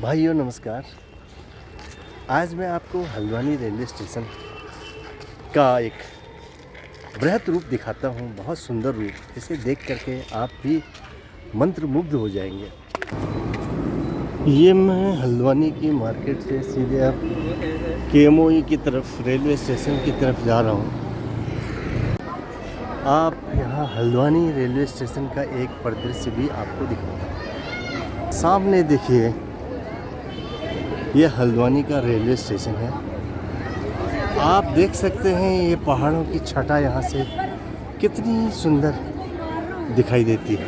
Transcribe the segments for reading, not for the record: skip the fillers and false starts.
भाइयों नमस्कार। आज मैं आपको हल्द्वानी रेलवे स्टेशन का एक बृहद रूप दिखाता हूँ, बहुत सुंदर रूप। इसे देख करके आप भी मंत्रमुग्ध हो जाएंगे। ये मैं हल्द्वानी की मार्केट से सीधे अब KMOE की तरफ, रेलवे स्टेशन की तरफ जा रहा हूँ। आप यहाँ हल्द्वानी रेलवे स्टेशन का एक परिदृश्य भी आपको दिखाऊंगा। सामने देखिए, ये हल्द्वानी का रेलवे स्टेशन है। आप देख सकते हैं ये पहाड़ों की छटा यहाँ से कितनी सुंदर दिखाई देती है।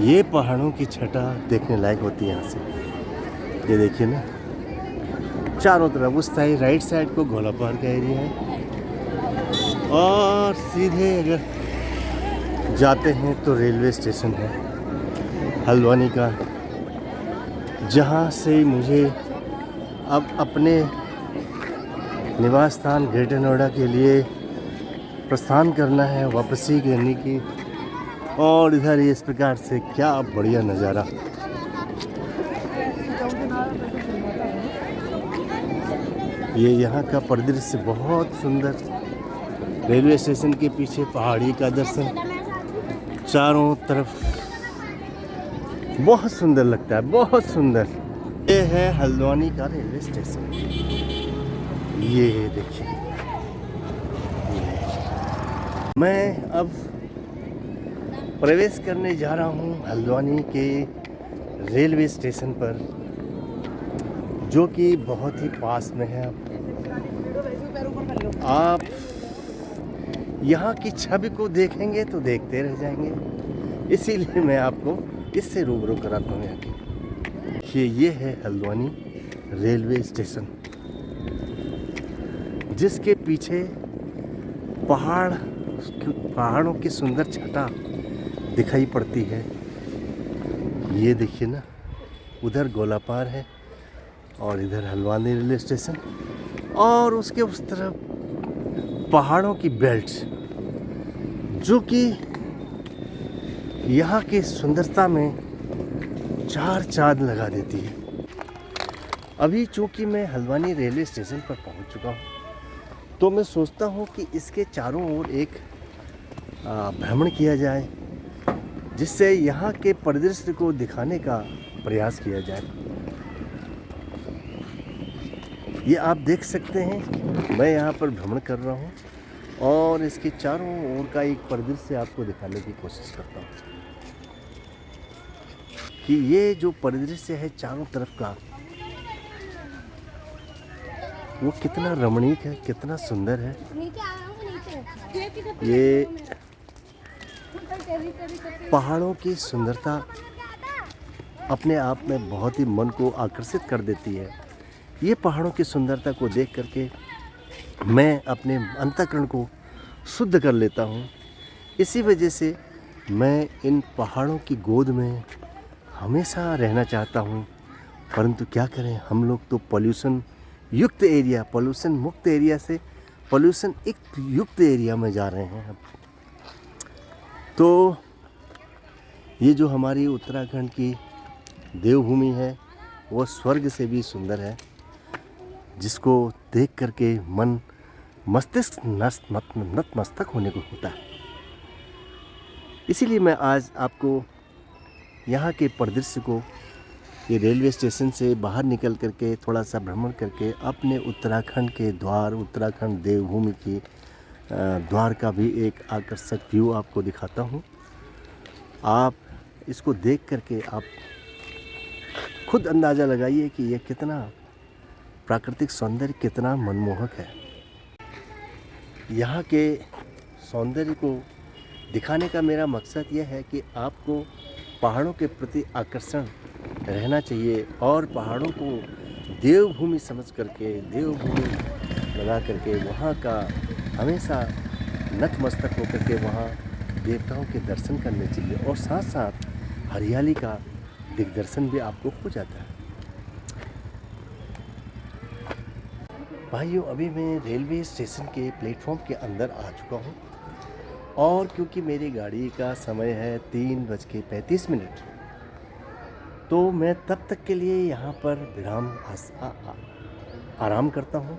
ये पहाड़ों की छटा देखने लायक होती है यहाँ से। ये देखिए ना, चारों तरफ उस साइड राइट साइड को गोलापार का एरिया है और सीधे अगर जाते हैं तो रेलवे स्टेशन है हल्द्वानी का, जहाँ से मुझे अब अपने निवास स्थान ग्रेटर नोएडा के लिए प्रस्थान करना है, वापसी करने की। और इधर इस प्रकार से क्या बढ़िया नज़ारा। ये यहाँ का परिदृश्य बहुत सुंदर। रेलवे स्टेशन के पीछे पहाड़ी का दर्शन चारों तरफ बहुत सुंदर लगता है, बहुत सुंदर। ये है हल्द्वानी का रेलवे स्टेशन। ये देखिए, मैं अब प्रवेश करने जा रहा हूँ हल्द्वानी के रेलवे स्टेशन पर, जो कि बहुत ही पास में है। आप यहाँ की छवि को देखेंगे तो देखते रह जाएंगे, इसीलिए मैं आपको इससे रूबरू कराता हूँ यहाँ की। ये है हल्द्वानी रेलवे स्टेशन, जिसके पीछे पहाड़ों की सुंदर छटा दिखाई पड़ती है। ये देखिए ना, उधर गोलापार है और इधर हल्द्वानी रेलवे स्टेशन, और उसके उस तरफ पहाड़ों की बेल्ट, जो कि यहाँ की सुंदरता में चार चांद लगा देती है। अभी चूँकि मैं हल्द्वानी रेलवे स्टेशन पर पहुँच चुका हूँ, तो मैं सोचता हूँ कि इसके चारों ओर एक भ्रमण किया जाए, जिससे यहाँ के परिदृश्य को दिखाने का प्रयास किया जाए। ये आप देख सकते हैं, मैं यहाँ पर भ्रमण कर रहा हूँ और इसके चारों ओर का एक परिदृश्य आपको दिखाने की कोशिश करता हूँ कि ये जो परिदृश्य है चारों तरफ का, वो कितना रमणीक है, कितना सुंदर है। ये पहाड़ों की सुंदरता अपने आप में बहुत ही मन को आकर्षित कर देती है। ये पहाड़ों की सुंदरता को देख करके मैं अपने अंतःकरण को शुद्ध कर लेता हूँ। इसी वजह से मैं इन पहाड़ों की गोद में हमेशा रहना चाहता हूँ। परंतु क्या करें, हम लोग तो पॉल्यूशन युक्त एरिया, पॉल्यूशन मुक्त एरिया से पॉल्यूशन युक्त एरिया में जा रहे हैं अब। तो ये जो हमारी उत्तराखंड की देवभूमि है, वो स्वर्ग से भी सुंदर है, जिसको देख करके मन मस्तिष्क नतमस्तक होने को होता है। इसीलिए मैं आज आपको यहाँ के परिदृश्य को, ये रेलवे स्टेशन से बाहर निकल करके थोड़ा सा भ्रमण करके अपने उत्तराखंड के द्वार, उत्तराखंड देवभूमि की द्वार का भी एक आकर्षक व्यू आपको दिखाता हूँ। आप इसको देख करके आप खुद अंदाज़ा लगाइए कि यह कितना प्राकृतिक सौंदर्य, कितना मनमोहक है। यहाँ के सौंदर्य को दिखाने का मेरा मकसद यह है कि आपको पहाड़ों के प्रति आकर्षण रहना चाहिए और पहाड़ों को देवभूमि समझ करके, देवभूमि लगा करके वहाँ का हमेशा नतमस्तक होकर के वहाँ देवताओं के दर्शन करने चाहिए, और साथ साथ हरियाली का दिग्दर्शन भी आपको हो जाता है। भाइयों, अभी मैं रेलवे स्टेशन के प्लेटफॉर्म के अंदर आ चुका हूँ, और क्योंकि मेरी गाड़ी का समय है 3:35, तो मैं तब तक के लिए यहाँ पर आराम करता हूँ,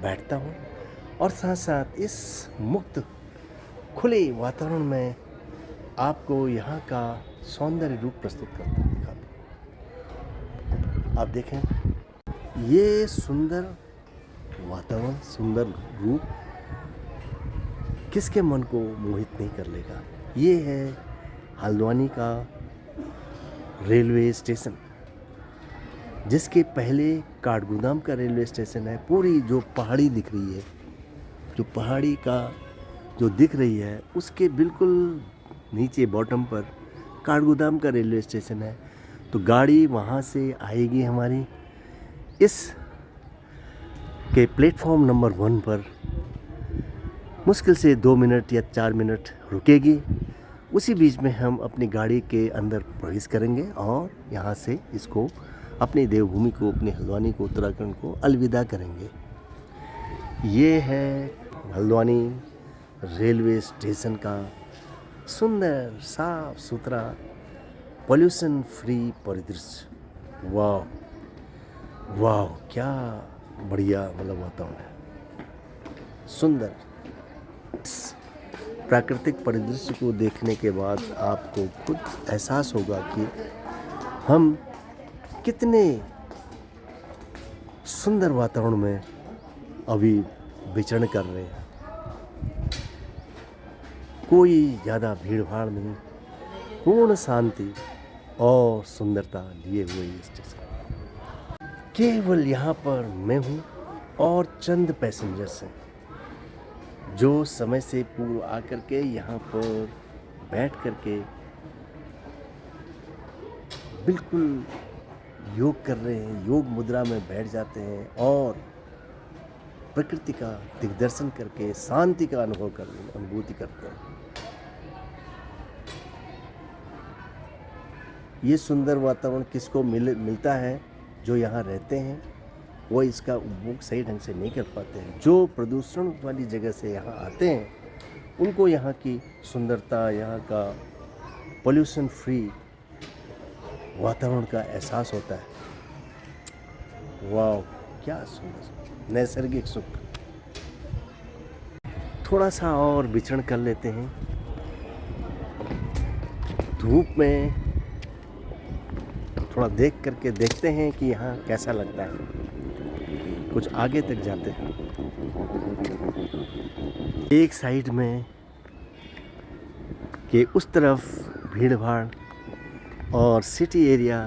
बैठता हूँ और साथ साथ इस मुक्त खुले वातावरण में आपको यहाँ का सौंदर्य रूप प्रस्तुत करता हूँ, दिखाता हूँ। आप देखें ये सुंदर वातावरण, सुंदर रूप किसके मन को मोहित नहीं कर लेगा। ये है हल्द्वानी का रेलवे स्टेशन, जिसके पहले काठगोदाम का रेलवे स्टेशन है। पूरी जो पहाड़ी दिख रही है, जो पहाड़ी का जो दिख रही है, उसके बिल्कुल नीचे बॉटम पर काठगोदाम का रेलवे स्टेशन है। तो गाड़ी वहाँ से आएगी हमारी इस के प्लेटफॉर्म नंबर 1 पर, मुश्किल से 2 मिनट या 4 मिनट रुकेगी। उसी बीच में हम अपनी गाड़ी के अंदर प्रवेश करेंगे और यहाँ से इसको अपनी देवभूमि को, अपनी हल्द्वानी को, उत्तराखंड को अलविदा करेंगे। ये है हल्द्वानी रेलवे स्टेशन का सुंदर, साफ सुथरा, पॉल्यूशन फ्री परिदृश्य। वाह वाह, क्या बढ़िया मतलब वातावरण है, सुंदर। प्राकृतिक परिदृश्य को देखने के बाद आपको खुद एहसास होगा कि हम कितने सुंदर वातावरण में अभी विचरण कर रहे हैं। कोई ज़्यादा भीड़ भाड़ नहीं, पूर्ण शांति और सुंदरता लिए हुए ये स्टेशन। केवल यहाँ पर मैं हूँ और चंद पैसेंजर्स हैं जो समय से पूर्व आकर के यहाँ पर बैठ कर के बिल्कुल योग कर रहे हैं, योग मुद्रा में बैठ जाते हैं और प्रकृति का दिग्दर्शन करके शांति का अनुभूति करते हैं। ये सुंदर वातावरण किसको मिलता है? जो यहाँ रहते हैं वो इसका उपभोग सही ढंग से नहीं कर पाते हैं। जो प्रदूषण वाली जगह से यहाँ आते हैं उनको यहाँ की सुंदरता, यहाँ का पॉल्यूशन फ्री वातावरण का एहसास होता है। वाह, क्या सुंदर नैसर्गिक सुख। थोड़ा सा और विचरण कर लेते हैं धूप में, थोड़ा देख करके देखते हैं कि यहाँ कैसा लगता है। कुछ आगे तक जाते हैं। एक साइड में के उस तरफ भीड़ भाड़ और सिटी एरिया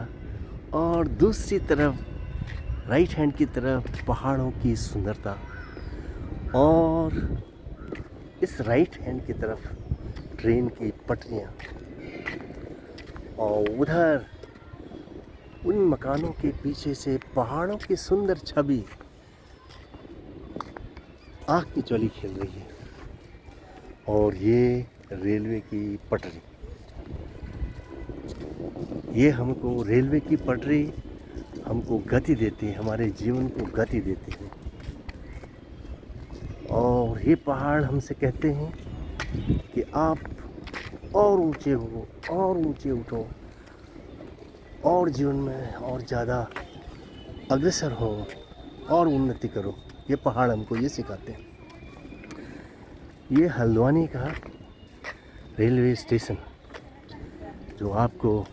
और दूसरी तरफ राइट हैंड की तरफ पहाड़ों की सुंदरता, और इस राइट हैंड की तरफ ट्रेन की पटरियाँ, और उधर उन मकानों के पीछे से पहाड़ों की सुंदर छवि आँख की चौली खेल रही है। और ये रेलवे की पटरी, ये हमको रेलवे की पटरी हमको गति देती है, हमारे जीवन को गति देती है। और ये पहाड़ हमसे कहते हैं कि आप और ऊंचे हो, और ऊंचे उठो, और जीवन में और ज़्यादा अग्रसर हो और उन्नति करो। ये पहाड़ हमको ये सिखाते हैं। ये हल्द्वानी का रेलवे स्टेशन जो आपको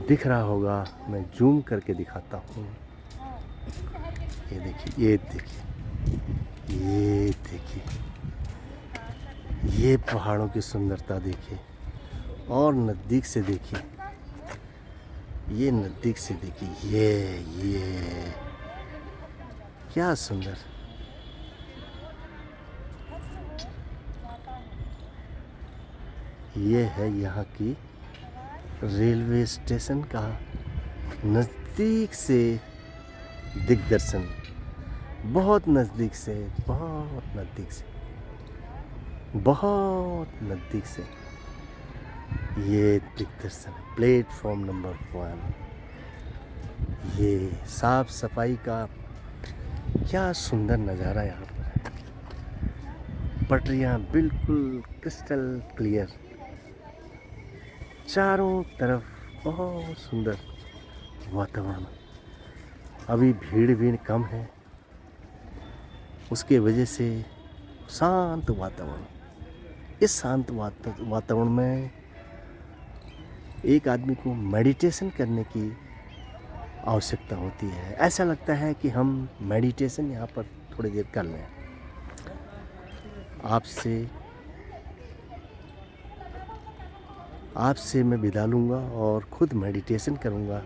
दिख रहा होगा, मैं जूम करके दिखाता हूँ। ये देखिए, ये देखिए, ये देखिए, ये पहाड़ों की सुंदरता देखिए, और नज़दीक से देखिए, ये नज़दीक से देखिए, ये क्या सुंदर। ये है यहाँ की रेलवे स्टेशन का नज़दीक से दिग्दर्शन, बहुत नज़दीक से, बहुत नज़दीक से, बहुत नज़दीक से ये दिग्दर्शन। प्लेटफॉर्म नंबर 1, ये साफ सफाई का क्या सुंदर नज़ारा यहाँ पर है। पटरियाँ बिल्कुल क्रिस्टल क्लियर, चारों तरफ बहुत सुंदर। वातावरण, अभी भीड़ भी कम है, उसके वजह से शांत वातावरण। इस शांत वातावरण में एक आदमी को मेडिटेशन करने की आवश्यकता होती है। ऐसा लगता है कि हम मेडिटेशन यहाँ पर थोड़ी देर कर लें। आपसे मैं विदा लूँगा और ख़ुद मेडिटेशन करूँगा।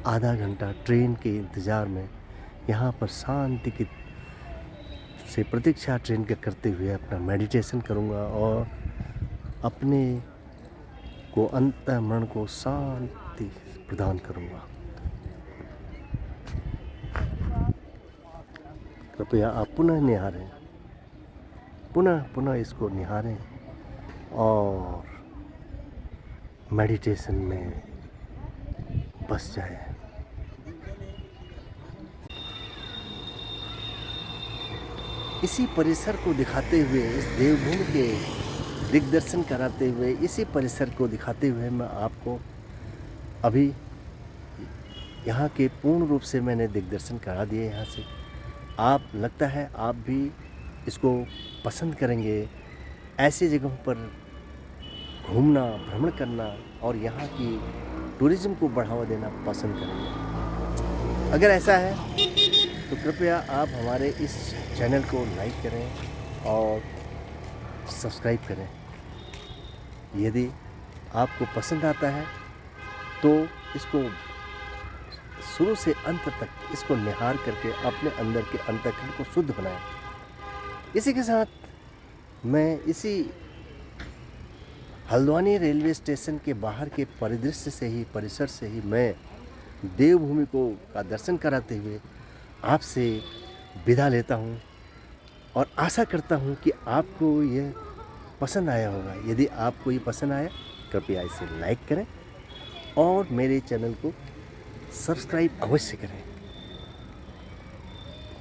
आधा घंटा ट्रेन के इंतज़ार में यहाँ पर शांति की से प्रतीक्षा ट्रेन के करते हुए अपना मेडिटेशन करूँगा और अपने को अंतःमन को शांति प्रदान करूँगा। कृपया आप पुनः निहारें, पुनः इसको निहारें और मेडिटेशन में बस जाएं। इसी परिसर को दिखाते हुए, इस देवभूमि के दिग्दर्शन कराते हुए, इसी परिसर को दिखाते हुए मैं आपको अभी यहाँ के पूर्ण रूप से मैंने दिग्दर्शन करा दिए। यहाँ से आप लगता है आप भी इसको पसंद करेंगे। ऐसी जगहों पर घूमना, भ्रमण करना और यहाँ की टूरिज़्म को बढ़ावा देना पसंद करेंगे। अगर ऐसा है तो कृपया आप हमारे इस चैनल को लाइक करें और सब्सक्राइब करें। यदि आपको पसंद आता है तो इसको शुरू से अंत तक इसको निहार करके अपने अंदर के अंतःकरण को शुद्ध बनाएं। इसी के साथ मैं इसी हल्द्वानी रेलवे स्टेशन के बाहर के परिदृश्य से ही, परिसर से ही मैं देवभूमि को का दर्शन कराते हुए आपसे विदा लेता हूँ और आशा करता हूँ कि आपको यह पसंद आया होगा। यदि आपको ये पसंद आया कृपया इसे लाइक करें और मेरे चैनल को सब्सक्राइब अवश्य करें,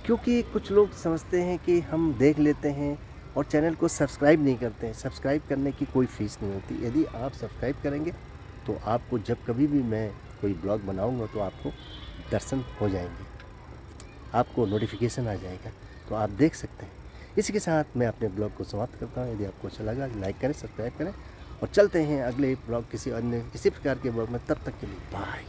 क्योंकि कुछ लोग समझते हैं कि हम देख लेते हैं और चैनल को सब्सक्राइब नहीं करते हैं। सब्सक्राइब करने की कोई फ़ीस नहीं होती। यदि आप सब्सक्राइब करेंगे तो आपको जब कभी भी मैं कोई ब्लॉग बनाऊंगा तो आपको दर्शन हो जाएंगे, आपको नोटिफिकेशन आ जाएगा, तो आप देख सकते हैं। इसी के साथ मैं अपने ब्लॉग को समाप्त करता हूँ। यदि आपको अच्छा लगा लाइक करें, सब्सक्राइब करें और चलते हैं अगले ब्लॉग किसी अन्य इसी प्रकार के ब्लॉग में। तब तक के लिए बाय।